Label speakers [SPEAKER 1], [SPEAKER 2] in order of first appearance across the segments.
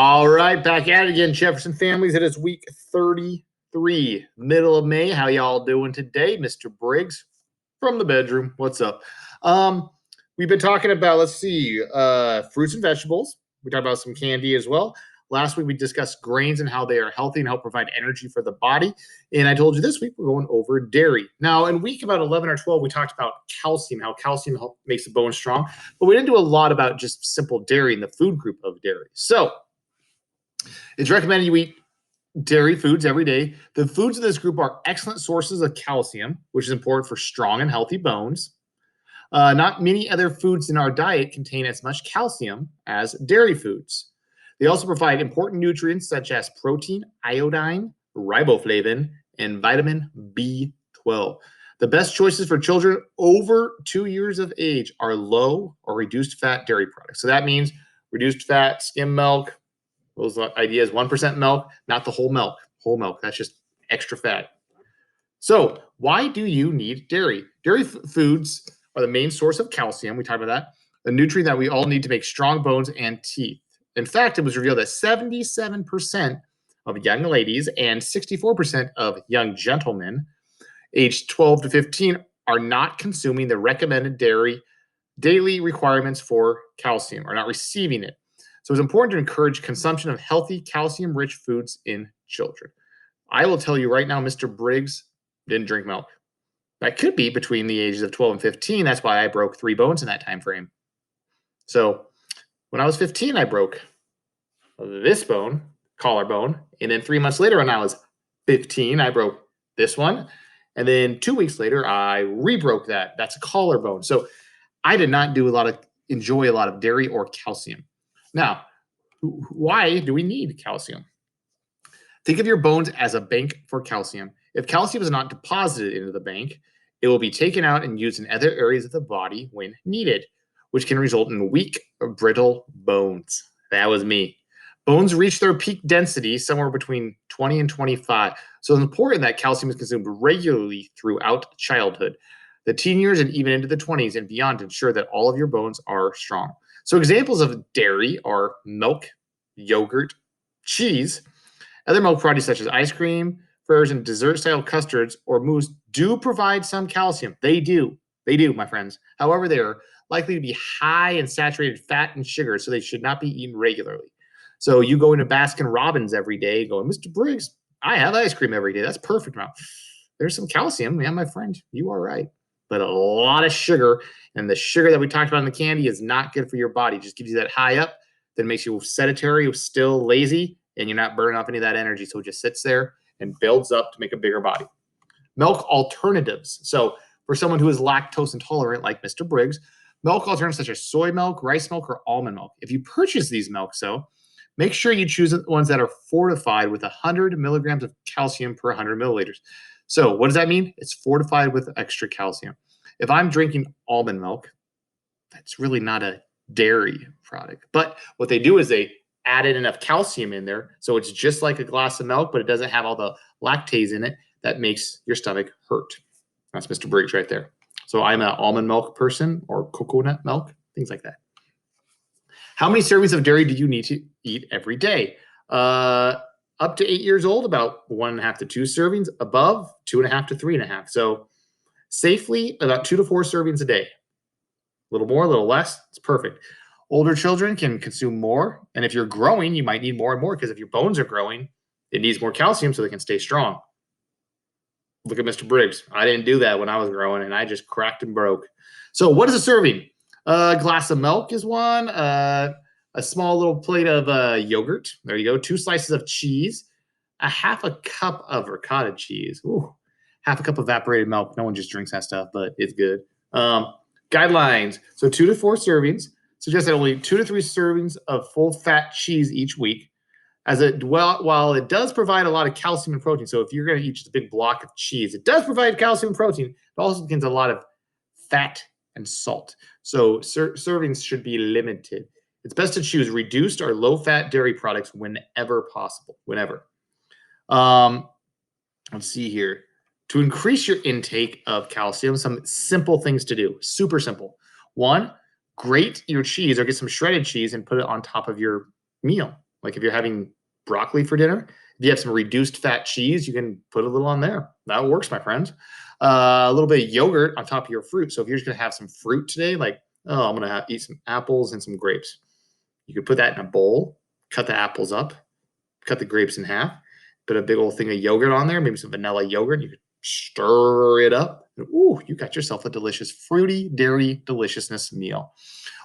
[SPEAKER 1] All right, back at it again, Jefferson families. It is week 33, middle of May. How y'all doing today, Mr. Briggs from the bedroom? What's up? We've been talking about, let's see, fruits and vegetables. We talked about some candy as well. Last week we discussed grains and how they are healthy and help provide energy for the body. And I told you this week we're going over dairy. Now, in week about 11 or 12, we talked about calcium, how calcium makes the bone strong. But we didn't do a lot about just simple dairy and the food group of dairy. So it's recommended you eat dairy foods every day. The foods in this group are excellent sources of calcium, which is important for strong and healthy bones. Not many other foods in our diet contain as much calcium as dairy foods. They also provide important nutrients such as protein, iodine, riboflavin, and vitamin B12. The best choices for children over 2 years of age are low or reduced fat dairy products. So that means reduced fat, skim milk. Those ideas, 1% milk, not the whole milk. Whole milk, that's just extra fat. So why do you need dairy? Dairy foods are the main source of calcium. We talked about that. A nutrient that we all need to make strong bones and teeth. In fact, it was revealed that 77% of young ladies and 64% of young gentlemen aged 12 to 15 are not consuming the recommended daily requirements for calcium, are not receiving it. So it's important to encourage consumption of healthy, calcium-rich foods in children. I will tell you right now, Mr. Briggs didn't drink milk. That could be between the ages of 12 and 15. That's why I broke 3 bones in that time frame. So when I was 15, I broke this bone, collarbone. And then 3 months later, when I was 15, I broke this one. And then 2 weeks later, I rebroke that. That's a collarbone. So I did not enjoy a lot of dairy or calcium. Now, why do we need calcium? Think of your bones as a bank for calcium. If calcium is not deposited into the bank, it will be taken out and used in other areas of the body when needed, which can result in weak or brittle bones. That was me. Bones reach their peak density somewhere between 20 and 25. So it's important that calcium is consumed regularly throughout childhood, the teen years, and even into the 20s and beyond to ensure that all of your bones are strong. So examples of dairy are milk, yogurt, cheese. Other milk products such as ice cream, furs, and dessert-style custards or mousse do provide some calcium. They do, my friends. However, they are likely to be high in saturated fat and sugar, so they should not be eaten regularly. So you go into Baskin Robbins every day going, Mr. Briggs, I have ice cream every day. That's perfect. Now, there's some calcium. Yeah, my friend, you are right. But a lot of sugar, and the sugar that we talked about in the candy is not good for your body. It just gives you that high up, then makes you sedentary, still lazy, and you're not burning off any of that energy. So it just sits there and builds up to make a bigger body. Milk alternatives. So for someone who is lactose intolerant, like Mr. Briggs, milk alternatives such as soy milk, rice milk, or almond milk. If you purchase these milks, make sure you choose the ones that are fortified with 100 milligrams of calcium per 100 milliliters. So what does that mean? It's fortified with extra calcium. If I'm drinking almond milk, that's really not a dairy product. But what they do is they added enough calcium in there, so it's just like a glass of milk, but it doesn't have all the lactase in it that makes your stomach hurt. That's Mr. Briggs right there. So I'm an almond milk person, or coconut milk, things like that. How many servings of dairy do you need to eat every day? Up to 8 years old, about 1.5 to 2 servings. Above, 2.5 to 3.5. So safely, about 2 to 4 servings a day. A little more, a little less, it's perfect. Older children can consume more, and if you're growing, you might need more and more, because if your bones are growing, it needs more calcium so they can stay strong. Look at Mr. Briggs. I didn't do that when I was growing, and I just cracked and broke. So what is a serving? A glass of milk is one. A small little plate of yogurt. There you go. 2 slices of cheese. A half a cup of ricotta cheese. Ooh, half a cup of evaporated milk. No one just drinks that stuff, but it's good. Guidelines. So 2 to 4 servings. Suggest that only 2 to 3 servings of full-fat cheese each week. While it does provide a lot of calcium and protein, so if you're going to eat just a big block of cheese, it does provide calcium and protein. It also contains a lot of fat and salt. So servings should be limited. It's best to choose reduced or low-fat dairy products whenever possible. Whenever. Let's see here. To increase your intake of calcium, some simple things to do. Super simple. 1, grate your cheese or get some shredded cheese and put it on top of your meal. Like if you're having broccoli for dinner, if you have some reduced fat cheese, you can put a little on there. That works, my friends. A little bit of yogurt on top of your fruit. So if you're just going to have some fruit today, like, oh, I'm going to eat some apples and some grapes, you could put that in a bowl, cut the apples up, cut the grapes in half, put a big old thing of yogurt on there, maybe some vanilla yogurt. You could stir it up. And, ooh, you got yourself a delicious fruity dairy deliciousness meal.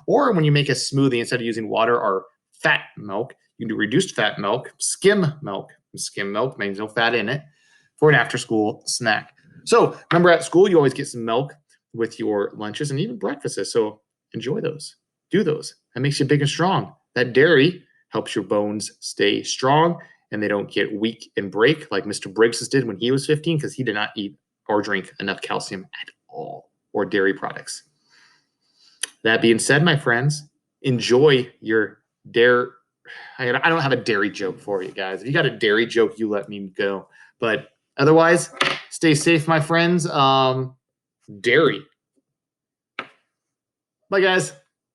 [SPEAKER 1] Or when you make a smoothie, instead of using water or fat milk, you can do reduced fat milk, skim milk. Skim milk means no fat in it for an after school snack. So remember at school, you always get some milk with your lunches and even breakfasts. So enjoy those. Do those. That makes you big and strong. That dairy helps your bones stay strong and they don't get weak and break like Mr. Briggs did when he was 15 because he did not eat or drink enough calcium at all or dairy products. That being said, my friends, enjoy your dairy. I don't have a dairy joke for you guys. If you got a dairy joke, you let me go. But otherwise, stay safe, my friends. Dairy. Bye, guys.